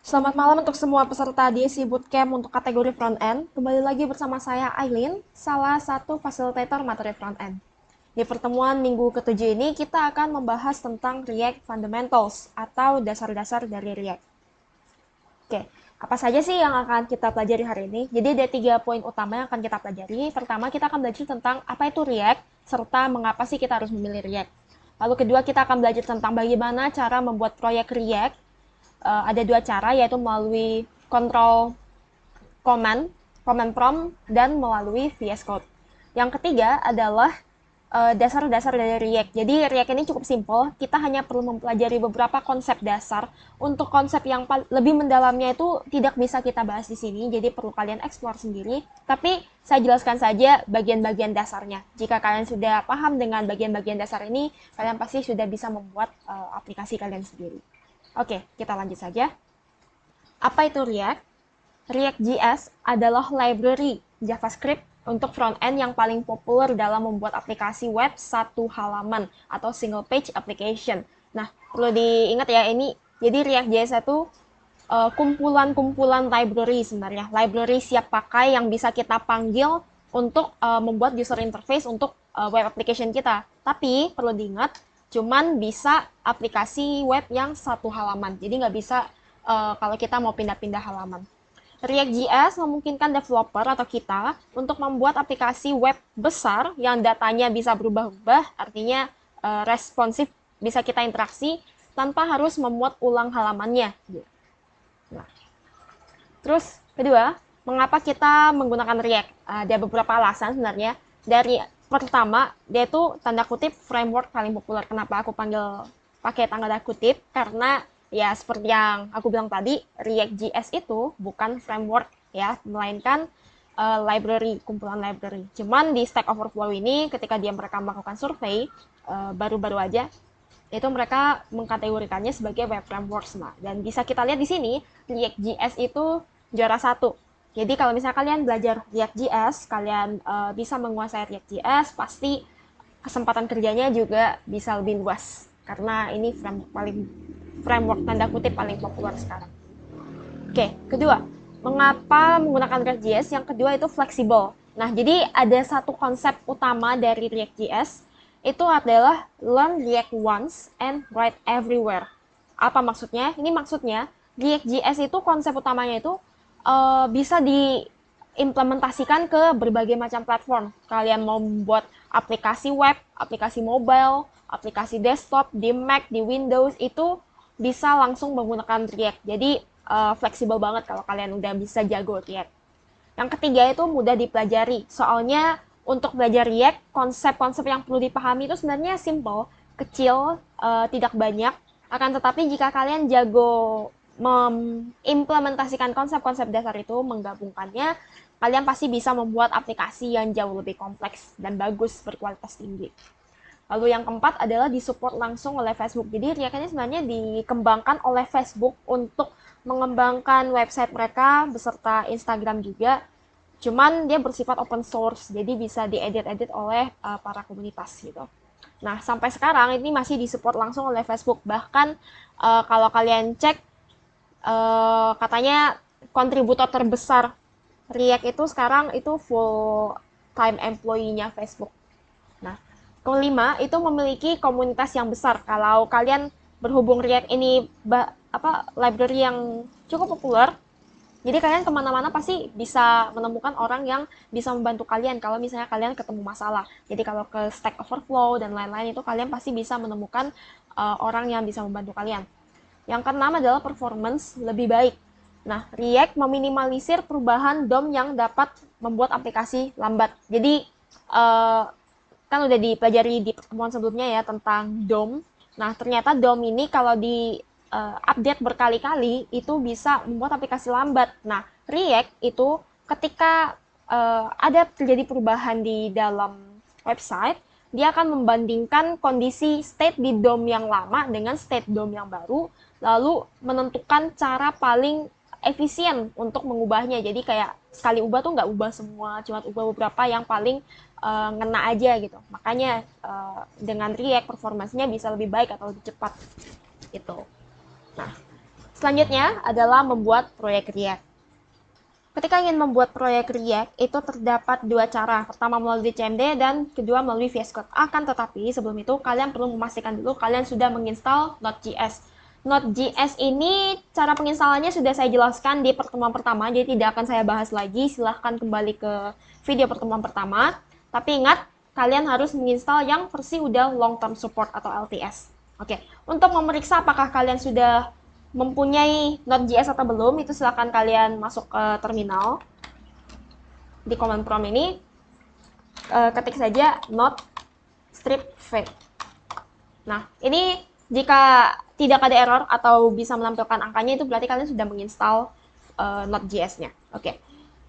Selamat malam untuk semua peserta DSI Bootcamp untuk kategori front-end. Kembali lagi bersama saya, Aileen, salah satu fasilitator materi front-end. Di pertemuan minggu ketujuh ini, kita akan membahas tentang React Fundamentals atau dasar-dasar dari React. Oke, apa saja sih yang akan kita pelajari hari ini? Jadi ada 3 poin utama yang akan kita pelajari. Pertama, kita akan belajar tentang apa itu React, serta mengapa sih kita harus memilih React. Lalu kedua, kita akan belajar tentang bagaimana cara membuat proyek React. Ada dua cara, yaitu melalui control command, command prompt, dan melalui VS Code. Yang ketiga adalah dasar-dasar dari React. Jadi React ini cukup simpel, kita hanya perlu mempelajari beberapa konsep dasar. Untuk konsep yang lebih mendalamnya itu tidak bisa kita bahas di sini, jadi perlu kalian explore sendiri. Tapi saya jelaskan saja bagian-bagian dasarnya. Jika kalian sudah paham dengan bagian-bagian dasar ini, kalian pasti sudah bisa membuat aplikasi kalian sendiri. Oke, kita lanjut saja. Apa itu React? React.js adalah library JavaScript untuk front-end yang paling populer dalam membuat aplikasi web satu halaman atau single page application. Nah, perlu diingat ya, ini jadi React.js itu kumpulan-kumpulan library sebenarnya. Library siap pakai yang bisa kita panggil untuk membuat user interface untuk web application kita. Tapi perlu diingat, cuman bisa aplikasi web yang satu halaman. Jadi nggak bisa kalau kita mau pindah-pindah halaman. React.js memungkinkan developer atau kita untuk membuat aplikasi web besar yang datanya bisa berubah-ubah, artinya responsif, bisa kita interaksi tanpa harus memuat ulang halamannya. Nah, terus kedua, mengapa kita menggunakan React? Ada beberapa alasan sebenarnya. Dari pertama, dia itu tanda kutip framework paling populer. Kenapa aku panggil pakai tanda kutip? Karena ya seperti yang aku bilang tadi, React.js itu bukan framework ya, melainkan library, kumpulan library. Cuman di Stack Overflow ini ketika mereka melakukan survei baru-baru aja, itu mereka mengkategorikannya sebagai web frameworks. Nah, dan bisa kita lihat di sini, React.js itu juara satu. Jadi kalau misalnya kalian belajar React.js, kalian bisa menguasai React.js, pasti kesempatan kerjanya juga bisa lebih luas. Karena ini framework tanda kutip paling populer sekarang. Oke, kedua, mengapa menggunakan React.js? Yang kedua itu fleksibel. Nah, jadi ada satu konsep utama dari React.js, itu adalah learn React once and write everywhere. Apa maksudnya? Ini maksudnya, React.js itu konsep utamanya itu bisa diimplementasikan ke berbagai macam platform. Kalian mau membuat aplikasi web, aplikasi mobile, aplikasi desktop, di Mac, di Windows, itu bisa langsung menggunakan React. Jadi fleksibel banget kalau kalian udah bisa jago React. Yang ketiga itu mudah dipelajari. Soalnya untuk belajar React, konsep-konsep yang perlu dipahami itu sebenarnya simple, kecil, tidak banyak. Akan tetapi jika kalian jago mengimplementasikan konsep-konsep dasar itu, menggabungkannya, kalian pasti bisa membuat aplikasi yang jauh lebih kompleks dan bagus, berkualitas tinggi. Lalu yang keempat adalah disupport langsung oleh Facebook. Jadi React ini sebenarnya dikembangkan oleh Facebook untuk mengembangkan website mereka beserta Instagram juga. Cuman dia bersifat open source, jadi bisa diedit-edit oleh para komunitas gitu. Nah, sampai sekarang ini masih disupport langsung oleh Facebook. Bahkan kalau kalian cek, katanya kontributor terbesar React itu sekarang itu full time employee-nya Facebook. Nah, kelima, itu memiliki komunitas yang besar. Kalau kalian berhubung React ini library yang cukup populer, jadi kalian kemana-mana pasti bisa menemukan orang yang bisa membantu kalian kalau misalnya kalian ketemu masalah. Jadi kalau ke Stack Overflow dan lain-lain itu kalian pasti bisa menemukan orang yang bisa membantu kalian. Yang keenam adalah performance lebih baik. Nah, React meminimalisir perubahan DOM yang dapat membuat aplikasi lambat. Jadi kan udah dipelajari di pertemuan sebelumnya ya tentang DOM. Nah, ternyata DOM ini kalau di update berkali-kali itu bisa membuat aplikasi lambat. Nah, React itu ketika ada terjadi perubahan di dalam website, dia akan membandingkan kondisi state di DOM yang lama dengan state DOM yang baru, lalu menentukan cara paling efisien untuk mengubahnya. Jadi kayak sekali ubah tuh nggak ubah semua, cuma ubah beberapa yang paling ngena aja gitu. Makanya dengan React performanya bisa lebih baik atau lebih cepat gitu. Nah, Selanjutnya adalah membuat proyek React. Ketika ingin membuat proyek React, itu terdapat dua cara. Pertama melalui CMD dan kedua melalui VS Code. Akan tetapi sebelum itu kalian perlu memastikan dulu kalian sudah menginstal Node.js. Node.js ini cara penginstalannya sudah saya jelaskan di pertemuan pertama, jadi tidak akan saya bahas lagi. Silahkan kembali ke video pertemuan pertama. Tapi ingat, kalian harus menginstal yang versi udah long term support atau LTS. Oke, untuk memeriksa apakah kalian sudah mempunyai Node.js atau belum, itu silakan kalian masuk ke terminal. Di command prompt ini, ketik saja node strip v. Nah, ini jika tidak ada error atau bisa menampilkan angkanya, itu berarti kalian sudah menginstal Node.js-nya. Oke.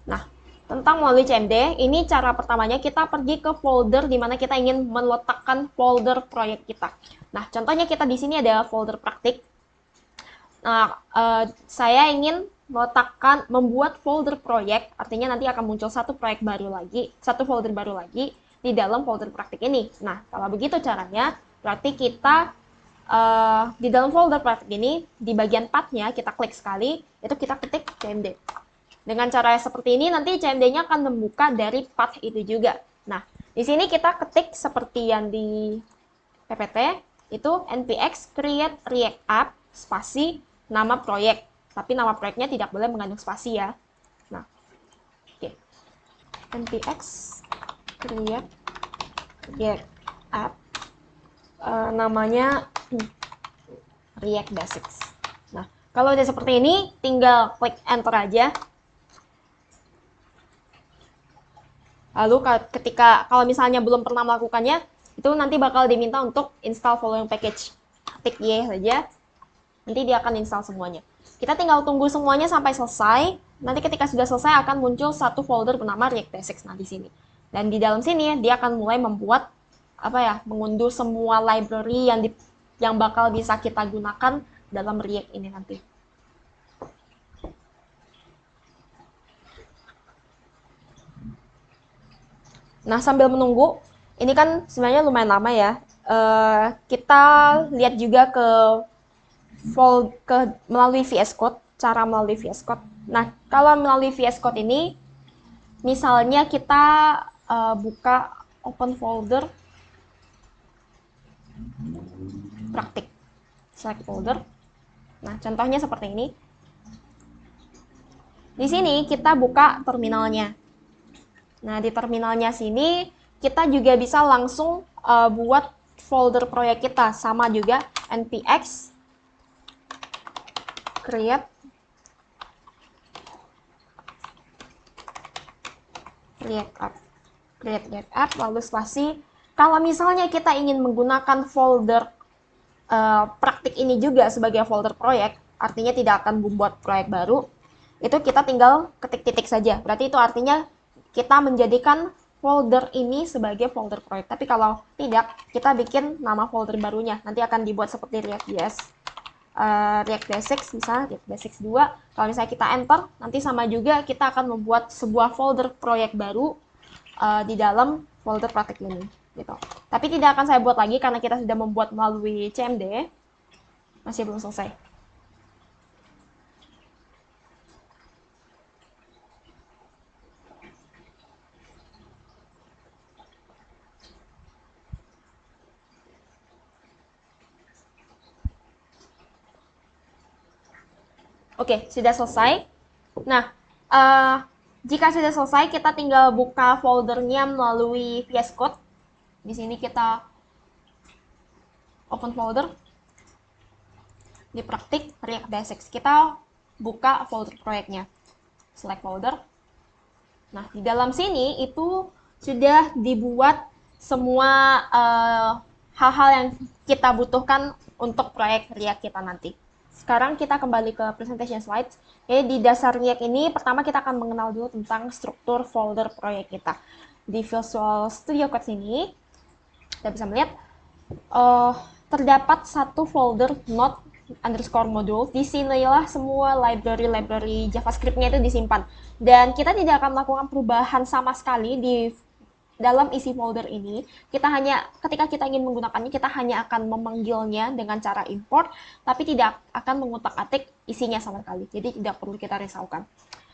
Nah, tentang melalui CMD, ini cara pertamanya kita pergi ke folder di mana kita ingin meletakkan folder proyek kita. Nah, contohnya kita di sini ada folder praktik. Nah, saya ingin membuat folder proyek, artinya nanti akan muncul satu folder baru lagi di dalam folder praktik ini. Nah, kalau begitu caranya, berarti kita di dalam folder praktik ini, di bagian path-nya, kita klik sekali, itu kita ketik CMD. Dengan cara seperti ini, nanti CMD-nya akan membuka dari path itu juga. Nah, di sini kita ketik seperti yang di PPT, itu npx create react app, spasi, nama proyek. Tapi nama proyeknya tidak boleh mengandung spasi ya. Nah, oke. npx create react app, namanya React Basics. Nah, kalau udah seperti ini, tinggal klik enter aja. Lalu kalau misalnya belum pernah melakukannya, itu nanti bakal diminta untuk install following package. Klik Y saja, nanti dia akan install semuanya. Kita tinggal tunggu semuanya sampai selesai. Nanti ketika sudah selesai akan muncul satu folder bernama React Basics di sini. Dan di dalam sini dia akan mulai membuat mengunduh semua library yang bakal bisa kita gunakan dalam React ini nanti. Nah, sambil menunggu, ini kan sebenarnya lumayan lama ya. Kita lihat juga melalui VS Code, cara melalui VS Code. Nah, kalau melalui VS Code ini, misalnya kita buka open folder praktik, select folder. Nah, contohnya seperti ini. Di sini kita buka terminalnya. Nah, di terminalnya sini kita juga bisa langsung buat folder proyek kita, sama juga npx create react app, lalu spasi. Kalau misalnya kita ingin menggunakan folder praktik ini juga sebagai folder proyek, artinya tidak akan membuat proyek baru, itu kita tinggal ketik titik saja. Berarti itu artinya kita menjadikan folder ini sebagai folder proyek. Tapi kalau tidak, kita bikin nama folder barunya. Nanti akan dibuat seperti React.js, React Basics, misalnya React Basics 2. Kalau misalnya kita enter, nanti sama juga kita akan membuat sebuah folder proyek baru di dalam folder praktik ini. Gitu. Tapi tidak akan saya buat lagi karena kita sudah membuat melalui CMD. Masih belum selesai. Oke, sudah selesai. Nah, jika sudah selesai, kita tinggal buka foldernya melalui VS Code. Di sini kita open folder. Di praktik React Basics, kita buka folder proyeknya. Select folder. Nah, di dalam sini itu sudah dibuat semua hal-hal yang kita butuhkan untuk proyek React kita nanti. Sekarang kita kembali ke presentation slides. Jadi di dasar React ini, pertama kita akan mengenal dulu tentang struktur folder proyek kita. Di Visual Studio Code sini, kita bisa melihat terdapat satu folder node_module. Di sinilah semua library JavaScript-nya itu disimpan. Dan kita tidak akan melakukan perubahan sama sekali di dalam isi folder ini, ketika kita ingin menggunakannya, kita hanya akan memanggilnya dengan cara import, tapi tidak akan mengutak-atik isinya sama sekali. Jadi tidak perlu kita risaukan.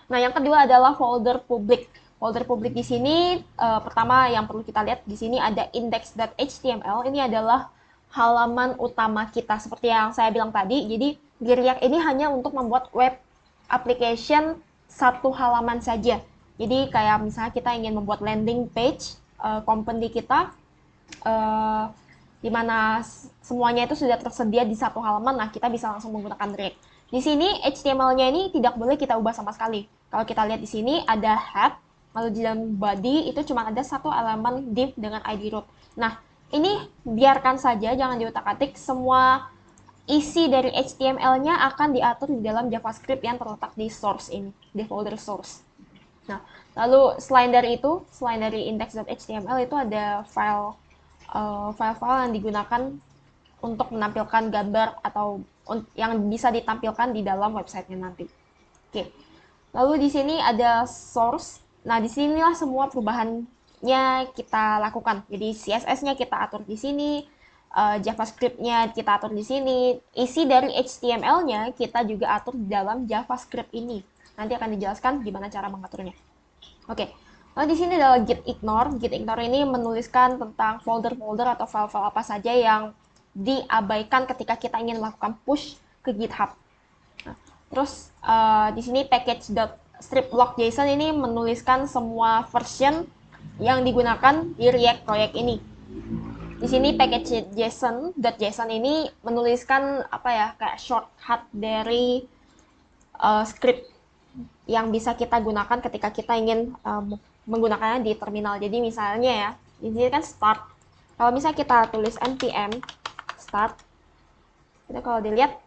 Nah, yang kedua adalah folder publik. Folder publik di sini, pertama yang perlu kita lihat di sini ada index.html. Ini adalah halaman utama kita, seperti yang saya bilang tadi. Jadi di React ini hanya untuk membuat web application satu halaman saja. Jadi kayak misalnya kita ingin membuat landing page company kita, di mana semuanya itu sudah tersedia di satu halaman, nah kita bisa langsung menggunakan React. Di sini HTML-nya ini tidak boleh kita ubah sama sekali. Kalau kita lihat di sini ada head, lalu di dalam body itu cuma ada satu elemen div dengan ID root. Nah, ini biarkan saja, jangan diutak-atik. Semua isi dari HTML-nya akan diatur di dalam JavaScript yang terletak di source ini, di folder source. Nah, lalu selain dari index.html itu ada file-file yang digunakan untuk menampilkan gambar atau yang bisa ditampilkan di dalam websitenya nanti. Oke. Lalu di sini ada source. Nah, disinilah semua perubahannya kita lakukan. Jadi CSS-nya kita atur di sini, JavaScript-nya kita atur di sini, isi dari HTML-nya kita juga atur di dalam JavaScript ini. Nanti akan dijelaskan gimana cara mengaturnya. Oke, lalu di sini adalah git ignore. Git ignore ini menuliskan tentang folder-folder atau file-file apa saja yang diabaikan ketika kita ingin melakukan push ke GitHub. Nah, terus di sini package.strip-block.json ini menuliskan semua version yang digunakan di React project ini. Di sini package.json ini menuliskan apa ya, kayak shortcut dari script yang bisa kita gunakan ketika kita ingin menggunakannya di terminal. Jadi misalnya ya, di sini kan start. Kalau misalnya kita tulis npm start, itu kalau dilihat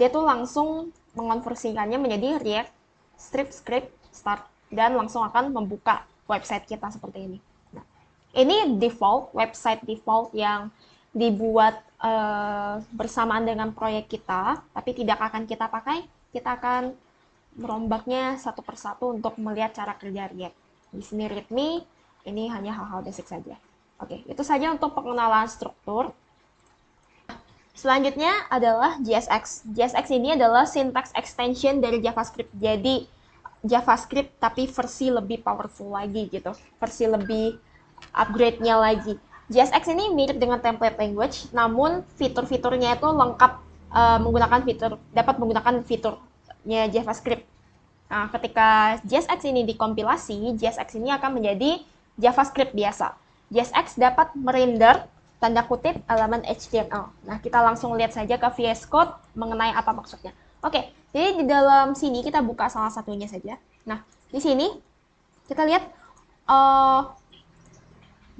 dia tuh langsung mengonversikannya menjadi React strip script start dan langsung akan membuka website kita seperti ini. Nah, ini website default yang dibuat bersamaan dengan proyek kita, tapi tidak akan kita pakai. Kita akan merombaknya satu persatu untuk melihat cara kerja React. Di sini readme, ini hanya hal-hal basic saja. Oke, itu saja untuk pengenalan struktur. Selanjutnya adalah JSX. JSX ini adalah syntax extension dari JavaScript. Jadi JavaScript tapi versi lebih powerful lagi gitu, versi lebih upgrade-nya lagi. JSX ini mirip dengan template language, namun fitur-fiturnya itu lengkap dapat menggunakan fiturnya JavaScript. Nah, ketika JSX ini dikompilasi, JSX ini akan menjadi JavaScript biasa. JSX dapat merender tanda kutip elemen HTML. Nah, kita langsung lihat saja ke VS Code mengenai apa maksudnya. Oke, jadi di dalam sini kita buka salah satunya saja. Nah, di sini kita lihat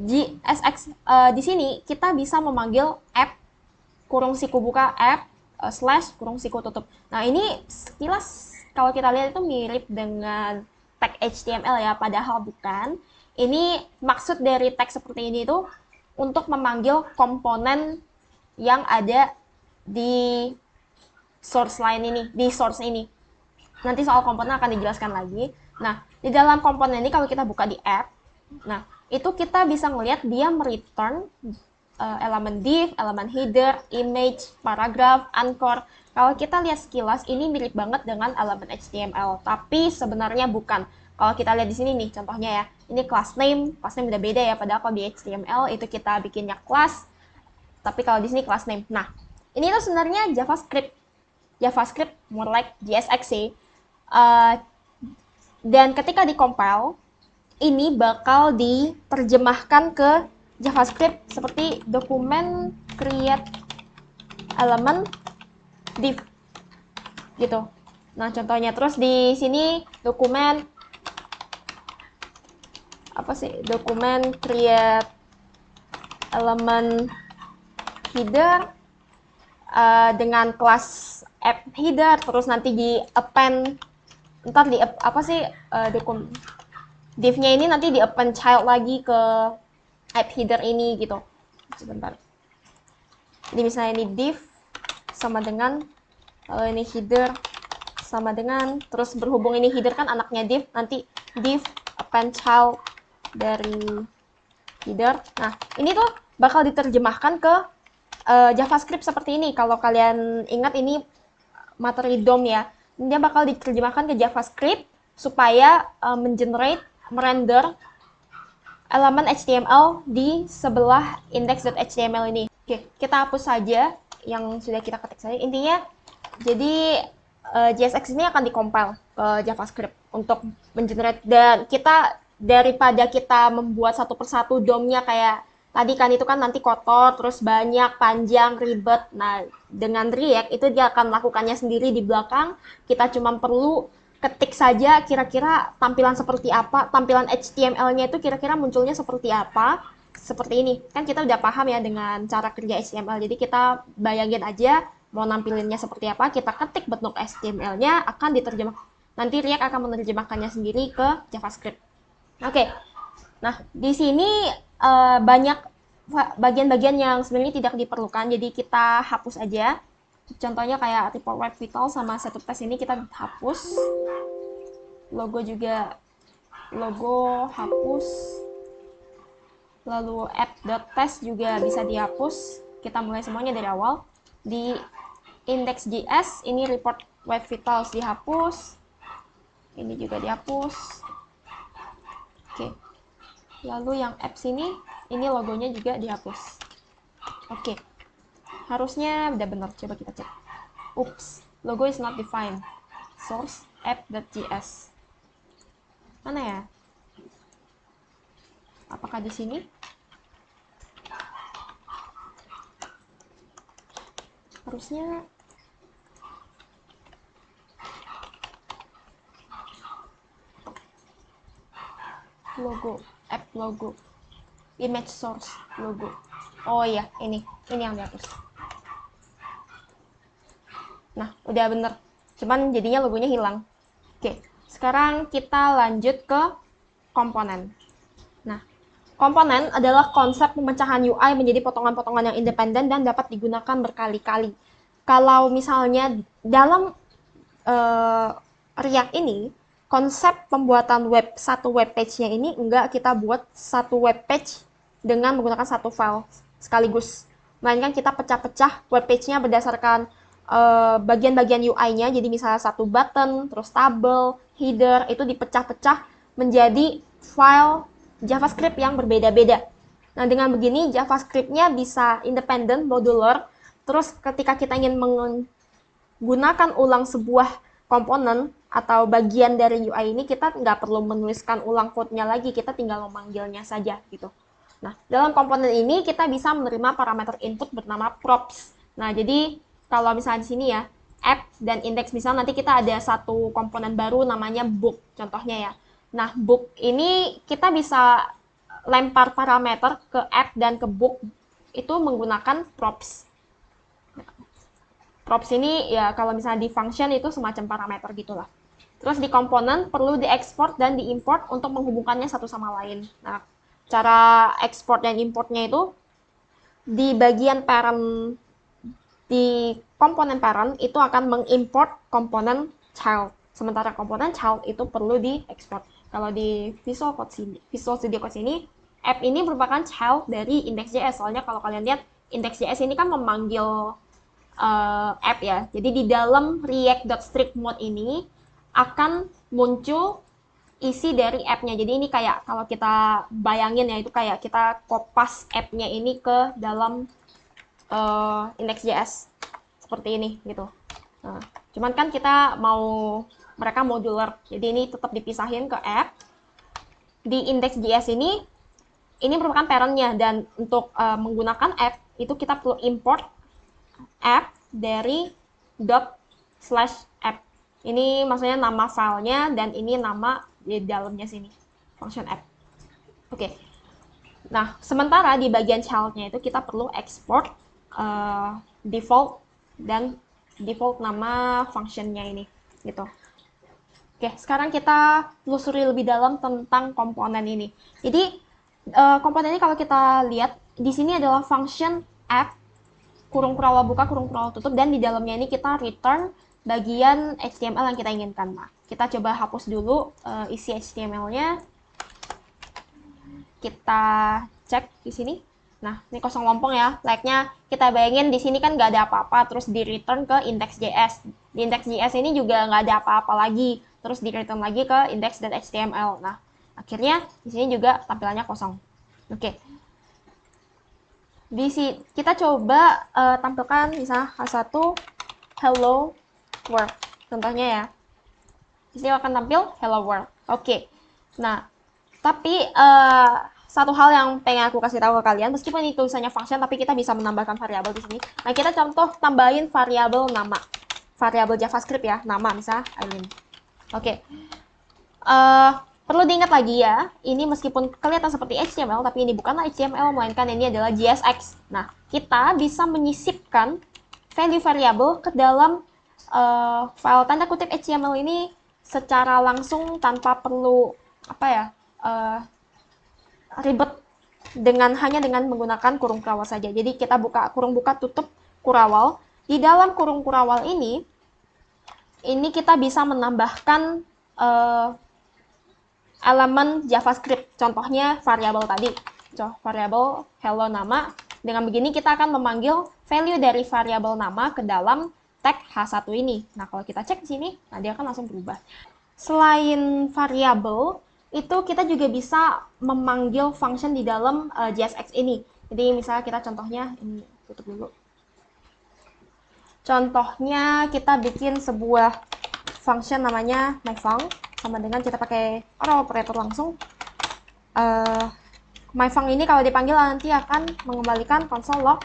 JSX di sini kita bisa memanggil app kurung siku buka app slash kurung siku tutup. Nah, ini sekilas kalau kita lihat itu mirip dengan tag HTML ya, padahal bukan. Ini maksud dari tag seperti ini itu untuk memanggil komponen yang ada di source ini. Nanti soal komponen akan dijelaskan lagi. Nah, di dalam komponen ini kalau kita buka di app, nah, itu kita bisa melihat dia mereturn elemen div, elemen header, image, paragraph, anchor. Kalau kita lihat sekilas, ini mirip banget dengan elemen HTML, tapi sebenarnya bukan. Kalau kita lihat di sini nih, contohnya ya, ini class name udah beda ya, padahal kalau di HTML itu kita bikinnya class, tapi kalau di sini class name. Nah, ini tuh sebenarnya JavaScript more like JSX sih. Dan ketika di-compile, ini bakal diterjemahkan ke JavaScript seperti dokumen create element div gitu. Nah, contohnya terus di sini dokumen create element header dengan kelas app header, terus nanti di append div-nya ini nanti di append child lagi ke app header ini gitu. Sebentar. Jadi misalnya ini div sama dengan ini header sama dengan, terus berhubung ini header kan anaknya div, nanti div append child dari header. Nah, ini tuh bakal diterjemahkan ke JavaScript seperti ini. Kalau kalian ingat ini materi DOM ya. Dia bakal diterjemahkan ke JavaScript supaya mengenerate, merender elemen HTML di sebelah index.html ini. Oke, kita hapus saja yang sudah kita ketik saja. Intinya, jadi JSX ini akan dikompil ke JavaScript untuk mengenerate, dan kita daripada kita membuat satu persatu DOM-nya kayak tadi kan, itu kan nanti kotor, terus banyak, panjang, ribet. Nah, dengan React itu dia akan melakukannya sendiri di belakang. Kita cuma perlu ketik saja kira-kira tampilan seperti apa, tampilan HTML-nya itu kira-kira munculnya seperti apa. Seperti ini. Kan kita udah paham ya dengan cara kerja HTML. Jadi kita bayangin aja mau nampilinnya seperti apa, kita ketik bentuk HTML-nya, akan diterjemah. Nanti React akan menerjemahkannya sendiri ke JavaScript. Oke. Nah, di sini banyak bagian-bagian yang sebenarnya tidak diperlukan, jadi kita hapus aja. Contohnya kayak report web vital sama setup test ini kita hapus. Logo juga, logo hapus. Lalu app.test juga bisa dihapus. Kita mulai semuanya dari awal. Di index.js ini report web vitals dihapus. Ini juga dihapus. Oke. Lalu yang apps ini logonya juga dihapus. Oke. Harusnya udah benar, coba kita cek. Oops, logo is not defined. Source app.js. Mana ya? Apakah di sini? Harusnya logo, app logo, image source logo. Oh iya, ini yang dihapus. Nah, udah bener. Cuman jadinya logonya hilang. Oke, sekarang kita lanjut ke komponen. Nah, komponen adalah konsep pemecahan UI menjadi potongan-potongan yang independen dan dapat digunakan berkali-kali. Kalau misalnya dalam React ini, konsep pembuatan satu web page-nya ini enggak kita buat satu web page dengan menggunakan satu file sekaligus. Melainkan kita pecah-pecah web page-nya berdasarkan bagian-bagian UI-nya. Jadi misalnya satu button, terus tabel, header, itu dipecah-pecah menjadi file JavaScript yang berbeda-beda. Nah, dengan begini JavaScript-nya bisa independen, modular. Terus ketika kita ingin menggunakan ulang sebuah komponen atau bagian dari UI ini, kita nggak perlu menuliskan ulang code-nya lagi, kita tinggal memanggilnya saja gitu. Nah, dalam komponen ini kita bisa menerima parameter input bernama props. Nah, jadi kalau misalnya di sini ya, app dan index, misalnya nanti kita ada satu komponen baru namanya book, contohnya ya. Nah, book ini kita bisa lempar parameter ke app dan ke book itu menggunakan props. Props ini ya kalau misalnya di function itu semacam parameter gitulah. Terus di komponen perlu diekspor dan diimport untuk menghubungkannya satu sama lain. Nah, cara ekspor dan importnya itu di bagian parent, di komponen parent itu akan mengimport komponen child. Sementara komponen child itu perlu diekspor. Kalau di Visual Studio Code sini, app ini merupakan child dari index.js. Soalnya kalau kalian lihat index.js ini kan memanggil app ya. Jadi di dalam react.strict mode ini akan muncul isi dari app-nya. Jadi ini kayak kalau kita bayangin ya, itu kayak kita kopas app-nya ini ke dalam index.js seperti ini gitu. Nah, cuman kan kita mau mereka modular. Jadi ini tetap dipisahin ke app. Di index.js ini merupakan parent-nya, dan untuk menggunakan app itu kita perlu import app dari ./app. Ini maksudnya nama filenya, dan ini nama di dalamnya sini, function app. Oke. Nah, sementara di bagian child-nya itu kita perlu export default dan default nama function-nya ini, gitu. Oke, sekarang kita telusuri lebih dalam tentang komponen ini. Jadi, komponen ini kalau kita lihat, di sini adalah function app, kurung kurawal buka, kurung kurawal tutup, dan di dalamnya ini kita return bagian HTML yang kita inginkan. Nah, kita coba hapus dulu isi HTML-nya. Kita cek di sini. Nah, ini kosong lompong ya. Like-nya kita bayangin di sini kan nggak ada apa-apa, terus di return ke index.js. Di index.js ini juga nggak ada apa-apa lagi, terus di return lagi ke index.html. Nah, akhirnya di sini juga tampilannya kosong. Oke. Di sini kita coba tampilkan misalnya H1 hello world. Contohnya ya. Di sini akan tampil hello world. Oke. Nah, tapi satu hal yang pengen aku kasih tahu ke kalian, meskipun ini tulisannya function, tapi kita bisa menambahkan variabel di sini. Nah, kita contoh tambahin variabel nama, variabel JavaScript ya, nama misalnya Aileen. Oke. Perlu diingat lagi ya, ini meskipun kelihatan seperti HTML, tapi ini bukanlah HTML, melainkan ini adalah JSX. Nah, kita bisa menyisipkan value variabel ke dalam file tanda kutip HTML ini secara langsung tanpa perlu ribet hanya dengan menggunakan kurung kurawal saja. Jadi kita kurung buka tutup kurawal. Di dalam kurung kurawal ini kita bisa menambahkan elemen JavaScript. Contohnya variabel tadi. Variabel hello nama. Dengan begini kita akan memanggil value dari variabel nama ke dalam tag H1 ini. Nah, kalau kita cek di sini, nah dia akan langsung berubah. Selain variabel, itu kita juga bisa memanggil function di dalam JSX ini. Jadi misalnya kita contohnya, ini tutup dulu. Contohnya kita bikin sebuah function namanya myFunc, sama dengan kita pakai operator langsung. myFunc ini kalau dipanggil nanti akan mengembalikan console log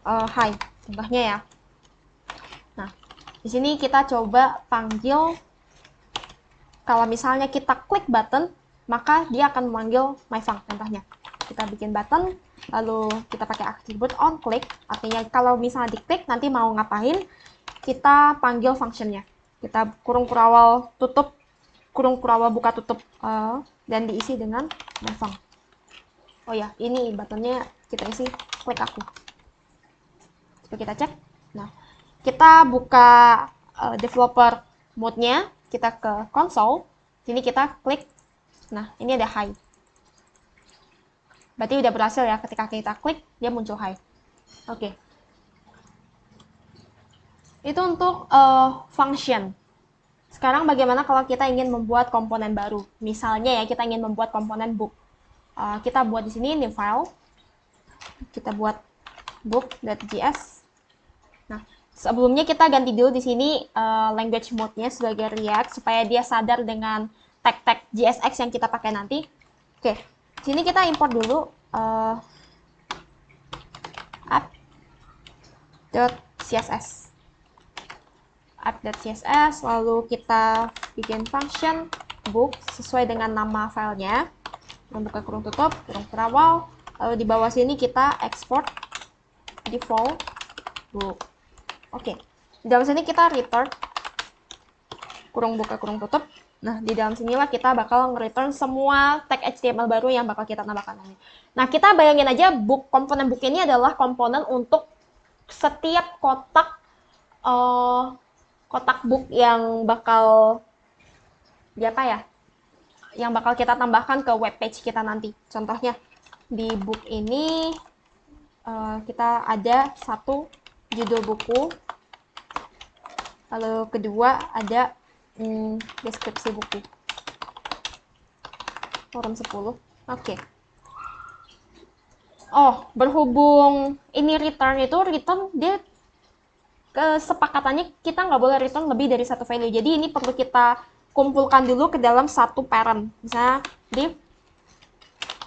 hi, contohnya ya. Nah, di sini kita coba panggil, kalau misalnya kita klik button, maka dia akan memanggil myFunc contohnya. Kita bikin button, lalu kita pakai atribut onClick, artinya kalau misalnya diklik nanti mau ngapain, kita panggil functionnya. Kita kurung kurawal tutup, kurung kurawal buka tutup, dan diisi dengan myFunc. Oh ya, ini buttonnya kita isi klik aku. Coba kita cek. Nah, kita buka developer mode-nya, kita ke console, sini kita klik. Nah, ini ada hi. Berarti udah berhasil ya, ketika kita klik, dia muncul hi. Oke. Itu untuk function. Sekarang bagaimana kalau kita ingin membuat komponen baru? Misalnya ya, kita ingin membuat komponen book. Kita buat di sini new file. Kita buat book.js. Nah, sebelumnya kita ganti dulu di sini language mode-nya sebagai React supaya dia sadar dengan tag-tag JSX yang kita pakai nanti. Oke, sini kita import dulu app.css. app.css, lalu kita bikin function book sesuai dengan nama filenya. Buka kurung tutup, kurung kurawal. Lalu di bawah sini kita export default book. Oke, di dalam sini kita return kurung buka kurung tutup. Nah, di dalam sinilah kita bakal nge-return semua tag HTML baru yang bakal kita tambahkan nanti. Nah, kita bayangin aja komponen book ini adalah komponen untuk setiap kotak book yang bakal yang bakal kita tambahkan ke web page kita nanti. Contohnya di book ini kita ada satu judul buku, lalu kedua ada deskripsi buku, forum 10. Oke. Oh, berhubung ini return dia kesepakatannya kita nggak boleh return lebih dari satu value. Jadi ini perlu kita kumpulkan dulu ke dalam satu parent. Misalnya div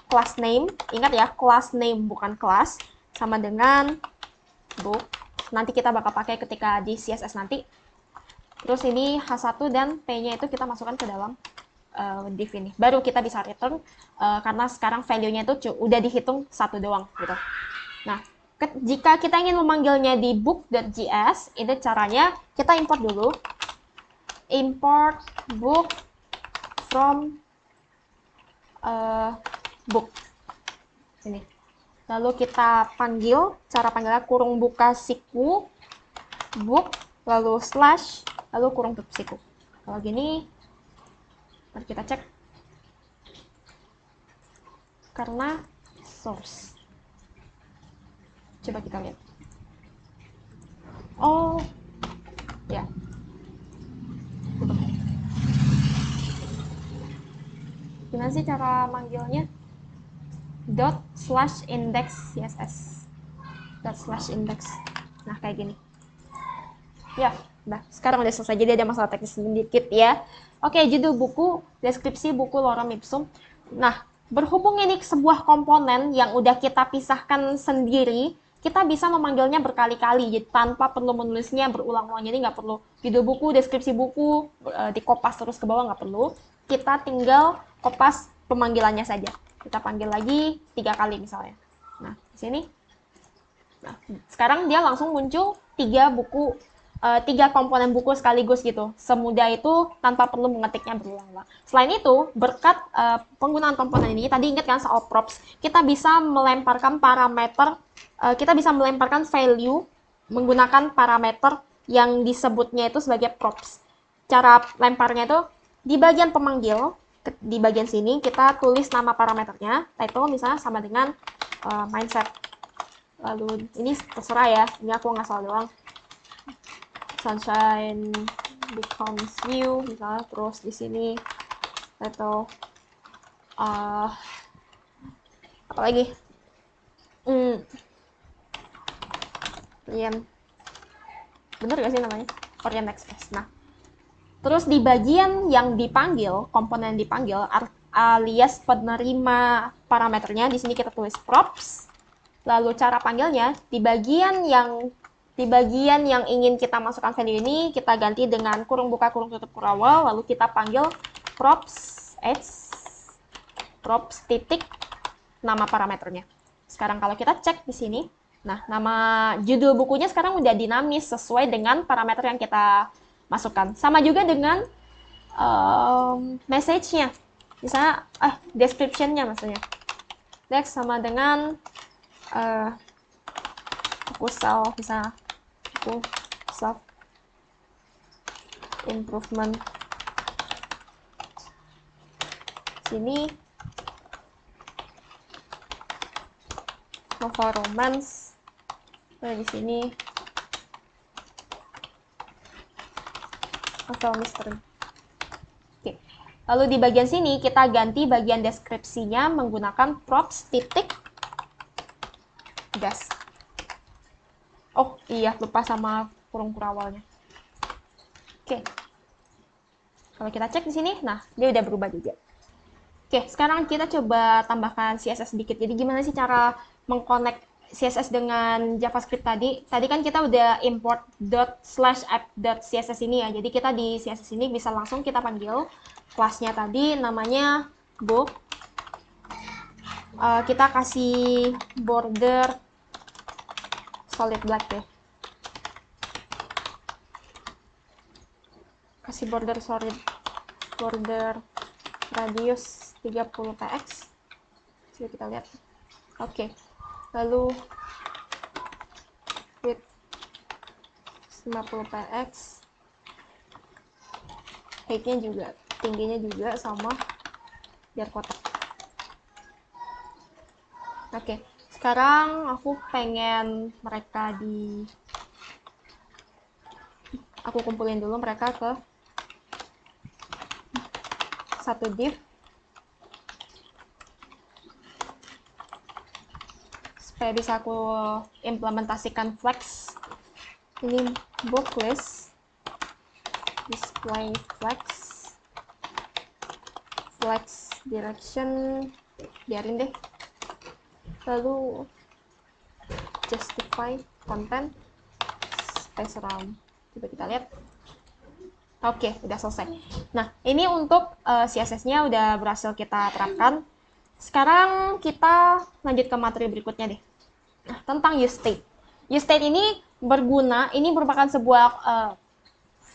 class name, ingat ya, class name bukan class, sama dengan book. Nanti kita bakal pakai ketika di CSS nanti. Terus ini H1 dan P-nya itu kita masukkan ke dalam div ini. Baru kita bisa return karena sekarang value-nya itu udah dihitung satu doang gitu. Nah, jika kita ingin memanggilnya di book.js, itu caranya kita import dulu. Import book from book. Sini. Lalu kita panggil, cara panggilnya kurung buka siku book, lalu slash, lalu kurung tutup siku. Kalau gini, mari kita cek. Karena source. Coba kita lihat. Oh, ya. Gimana sih cara manggilnya? ./index CSS. ./index. Nah, kayak gini. Ya, udah. Sekarang udah selesai. Jadi ada masalah teknis sedikit ya. Oke, judul buku, deskripsi buku lorem ipsum. Nah, berhubung ini sebuah komponen yang udah kita pisahkan sendiri, kita bisa memanggilnya berkali-kali, jadi tanpa perlu menulisnya berulang-ulang. Jadi nggak perlu judul buku, deskripsi buku, dikopas terus ke bawah, nggak perlu. Kita tinggal kopas pemanggilannya saja. Kita panggil lagi 3 kali misalnya. Nah, di sini. Nah, sekarang dia langsung muncul 3 komponen buku sekaligus gitu. Semudah itu tanpa perlu mengetiknya berulang-ulang. Selain itu, berkat penggunaan komponen ini, tadi ingat kan soal props, kita bisa melemparkan parameter, kita bisa melemparkan value menggunakan parameter yang disebutnya itu sebagai props. Cara lemparnya itu di bagian pemanggil, di bagian sini kita tulis nama parameternya, title misalnya sama dengan mindset. Lalu ini terserah ya, ini aku ngasal doang. Sunshine becomes new misalnya, terus di sini atau apa lagi, bener gak sih namanya, Korean Express. Nah, terus di bagian yang dipanggil, komponen dipanggil alias penerima parameternya, di sini kita tulis props. Lalu cara panggilnya di bagian yang ingin kita masukkan value ini, kita ganti dengan kurung buka kurung tutup kurawal, lalu kita panggil props titik nama parameternya. Sekarang kalau kita cek di sini, nah nama judul bukunya sekarang udah dinamis sesuai dengan parameter yang kita masukkan. Sama juga dengan message-nya, misalnya description-nya maksudnya. Next sama dengan aku self, misalnya aku self improvement. Sini novel romance. Di sini novel misteri. Oke. Lalu di bagian sini kita ganti bagian deskripsinya menggunakan props titik gas. Oh iya, lupa sama kurung kurawalnya. Oke. Kalau kita cek di sini, nah dia udah berubah juga. Oke, sekarang kita coba tambahkan CSS sedikit. Jadi gimana sih cara mengconnect CSS dengan JavaScript tadi? Tadi kan kita udah import ./app.css ini ya. Jadi kita di CSS ini bisa langsung kita panggil kelasnya tadi namanya book. Kita kasih border solid black deh. Kasih border radius 30 px. Coba kita lihat. Oke. Lalu width 50 px. Height-nya juga, tingginya juga sama biar kotak. Oke. Sekarang aku pengen mereka aku kumpulin dulu mereka ke satu div supaya bisa aku implementasikan flex. Ini book list, display flex direction, biarin deh. Lalu justify content space around. Coba kita lihat. Oke, udah selesai. Nah, ini untuk CSS-nya udah berhasil kita terapkan. Sekarang kita lanjut ke materi berikutnya deh. Nah, tentang useState. useState ini berguna, ini merupakan sebuah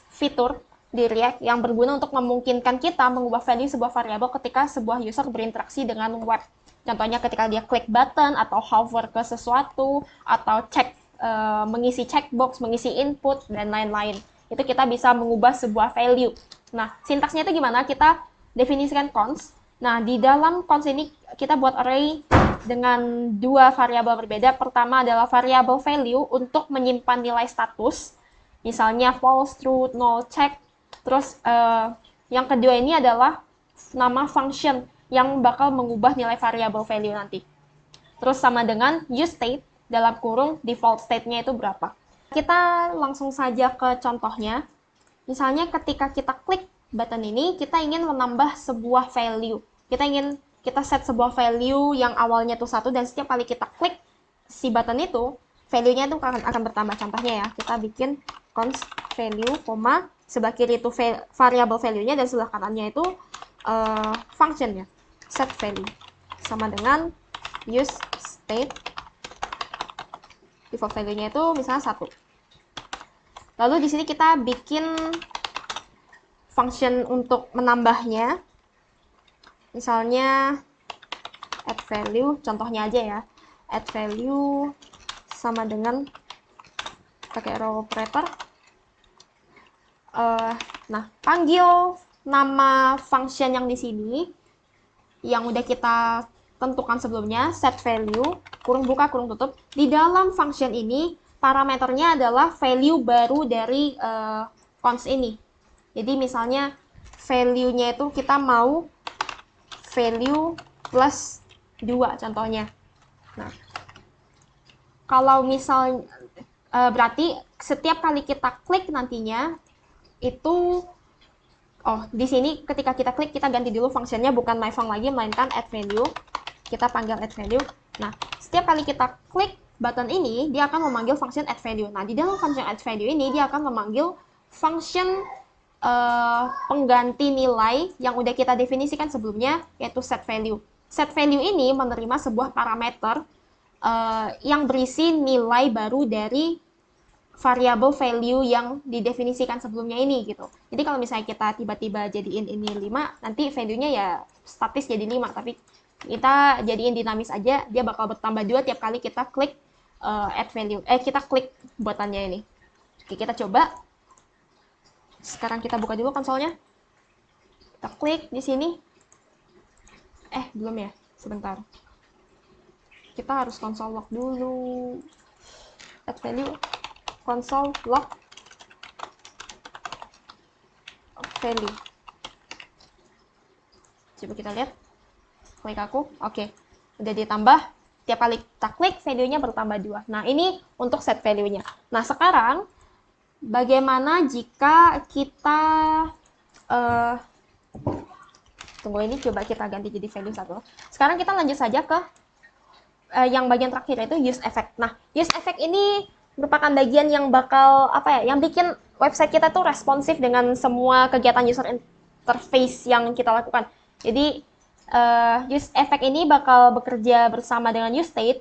fitur di React yang berguna untuk memungkinkan kita mengubah value sebuah variabel ketika sebuah user berinteraksi dengan web. Contohnya ketika dia klik button atau hover ke sesuatu atau mengisi checkbox, mengisi input, dan lain-lain. Itu kita bisa mengubah sebuah value. Nah, sintaksnya itu gimana? Kita definisikan const. Nah, di dalam cons ini kita buat array dengan dua variabel berbeda. Pertama adalah variabel value untuk menyimpan nilai status. Misalnya false, truth, null, check. Terus yang kedua ini adalah nama function yang bakal mengubah nilai variabel value nanti. Terus sama dengan use state dalam kurung default state-nya itu berapa. Kita langsung saja ke contohnya. Misalnya ketika kita klik button ini, kita ingin menambah sebuah value. Kita set sebuah value yang awalnya tuh 1, dan setiap kali kita klik si button itu, value-nya itu akan bertambah. Contohnya ya, kita bikin const value, sebelah kiri itu variable value-nya, dan sebelah kanannya itu function-nya, set value. Sama dengan use state, default value-nya itu misalnya 1. Lalu di sini kita bikin function untuk menambahnya. Misalnya add value, contohnya aja ya. Add value sama dengan pakai row operator. Nah, panggil nama function yang di sini yang udah kita tentukan sebelumnya, set value, kurung buka, kurung tutup. Di dalam function ini, parameternya adalah value baru dari const ini. Jadi misalnya value-nya itu kita mau value plus 2 contohnya. Nah, kalau misalnya berarti setiap kali kita klik nantinya itu di sini ketika kita klik kita ganti dulu fungsinya, bukan myfunc lagi melainkan add value. Kita panggil add value. Nah, setiap kali kita klik button ini dia akan memanggil function add value. Nah, di dalam function add value ini dia akan memanggil function pengganti nilai yang udah kita definisikan sebelumnya, yaitu set value. Set value ini menerima sebuah parameter yang berisi nilai baru dari variabel value yang didefinisikan sebelumnya ini gitu. Jadi kalau misalnya kita tiba-tiba jadiin ini 5, nanti value-nya ya statis jadi 5, tapi kita jadiin dinamis aja, dia bakal bertambah 2 tiap kali kita klik add value. Kita klik buttonnya ini. Oke, kita coba. Sekarang kita buka dulu konsolnya. Kita klik di sini. Belum ya? Sebentar. Kita harus console log dulu. Add value. Console log value. Coba kita lihat. Klik aku. Oke. Udah ditambah. Tiap kali kita klik, value-nya bertambah 2. Nah, ini untuk set value-nya. Nah, sekarang bagaimana jika kita tunggu, ini coba kita ganti jadi value 1. Sekarang kita lanjut saja ke yang bagian terakhir, yaitu use effect. Nah, use effect ini merupakan bagian yang bakal yang bikin website kita tuh responsif dengan semua kegiatan user interface yang kita lakukan. Jadi use effect ini bakal bekerja bersama dengan use state,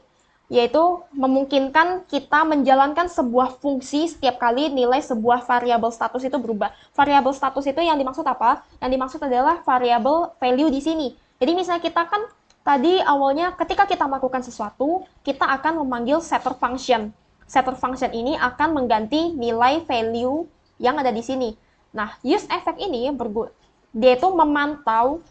yaitu memungkinkan kita menjalankan sebuah fungsi setiap kali nilai sebuah variabel status itu berubah. Variabel status itu yang dimaksud apa? Yang dimaksud adalah variabel value di sini. Jadi misalnya kita kan tadi awalnya ketika kita melakukan sesuatu, kita akan memanggil setter function. Setter function ini akan mengganti nilai value yang ada di sini. Nah, use effect ini dia itu memantau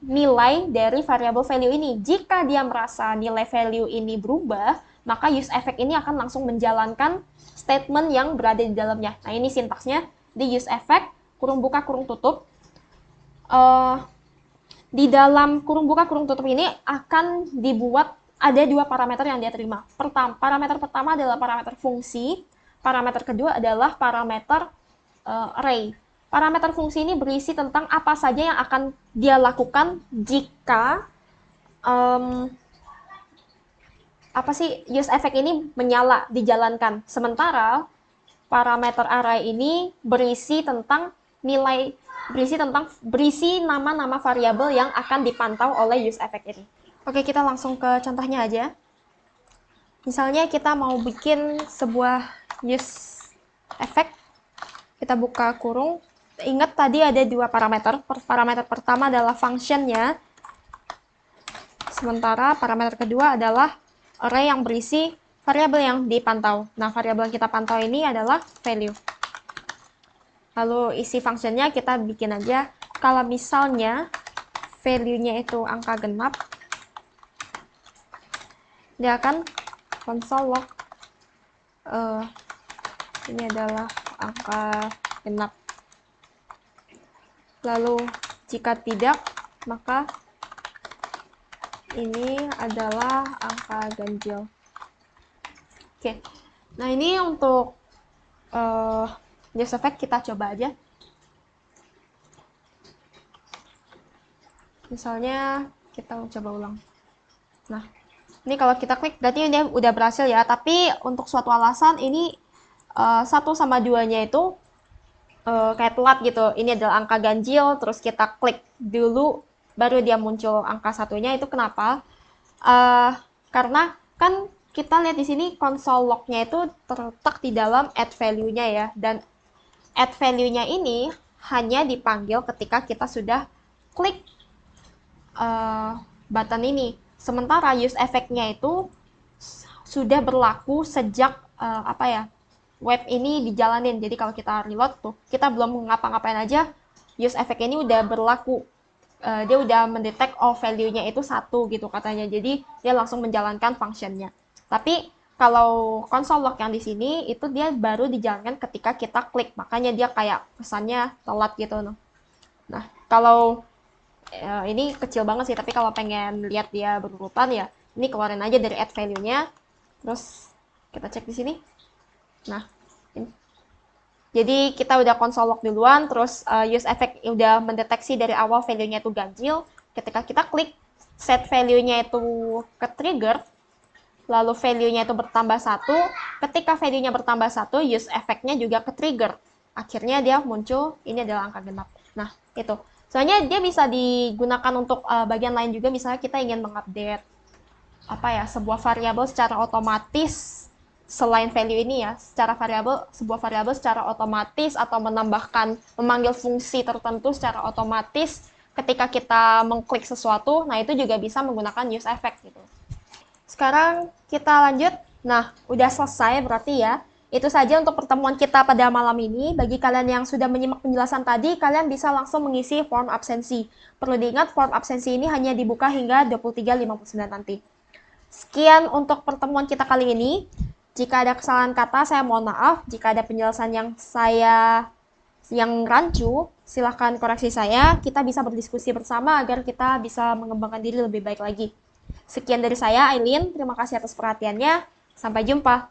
nilai dari variabel value ini. Jika dia merasa nilai value ini berubah, maka use effect ini akan langsung menjalankan statement yang berada di dalamnya. Nah, ini sintaksnya di use effect, kurung buka, kurung tutup. Di dalam kurung buka, kurung tutup ini akan dibuat ada 2 parameter yang dia terima. Parameter pertama adalah parameter fungsi, parameter kedua adalah parameter array. Parameter fungsi ini berisi tentang apa saja yang akan dia lakukan jika use effect ini menyala, dijalankan. Sementara parameter array ini berisi nama-nama variabel yang akan dipantau oleh use effect ini. Oke, kita langsung ke contohnya aja. Misalnya kita mau bikin sebuah use effect. Kita buka kurung. Ingat tadi ada 2 parameter. Parameter pertama adalah function-nya. Sementara parameter kedua adalah array yang berisi variabel yang dipantau. Nah, variabel yang kita pantau ini adalah value. Lalu isi function-nya kita bikin aja. Kalau misalnya value-nya itu angka genap, dia akan console log ini adalah angka genap. Lalu jika tidak, maka ini adalah angka ganjil. Oke, nah ini untuk use effect kita coba aja. Misalnya kita coba ulang. Nah, ini kalau kita klik berarti ini udah berhasil ya. Tapi untuk suatu alasan ini 1 sama 2-nya itu kayak telat gitu. Ini adalah angka ganjil, terus kita klik dulu baru dia muncul angka 1-nya. Itu kenapa? Karena kan kita lihat di sini console log-nya itu terletak di dalam add value-nya ya. Dan add value-nya ini hanya dipanggil ketika kita sudah klik button ini. Sementara use effect-nya itu sudah berlaku sejak web ini dijalanin. Jadi kalau kita reload tuh, kita belum ngapa-ngapain aja, use effect ini udah berlaku. Dia udah mendetek value-nya itu 1 gitu katanya. Jadi dia langsung menjalankan function-nya. Tapi kalau console log yang di sini itu dia baru dijalankan ketika kita klik. Makanya dia kayak kesannya telat gitu. Nah, kalau ini kecil banget sih, tapi kalau pengen lihat dia berurutan ya, ini keluarin aja dari add value-nya. Terus kita cek di sini. Nah, ini. Jadi kita udah console log duluan, terus use effect udah mendeteksi dari awal value-nya itu ganjil. Ketika kita klik, set value-nya itu ke trigger, lalu value-nya itu bertambah 1. Ketika value-nya bertambah 1, use effect-nya juga ke trigger. Akhirnya dia muncul, ini adalah angka genap. Nah, itu. Soalnya dia bisa digunakan untuk bagian lain juga, misalnya kita ingin mengupdate sebuah variabel secara otomatis selain value ini ya, sebuah variabel secara otomatis, atau memanggil fungsi tertentu secara otomatis ketika kita mengklik sesuatu. Nah, itu juga bisa menggunakan use effect gitu. Sekarang kita lanjut. Nah, udah selesai berarti ya. Itu saja untuk pertemuan kita pada malam ini. Bagi kalian yang sudah menyimak penjelasan tadi, kalian bisa langsung mengisi form absensi. Perlu diingat, form absensi ini hanya dibuka hingga 23.59 nanti. Sekian untuk pertemuan kita kali ini. Jika ada kesalahan kata, saya mohon maaf. Jika ada penjelasan yang rancu, silahkan koreksi saya. Kita bisa berdiskusi bersama agar kita bisa mengembangkan diri lebih baik lagi. Sekian dari saya, Aileen. Terima kasih atas perhatiannya. Sampai jumpa.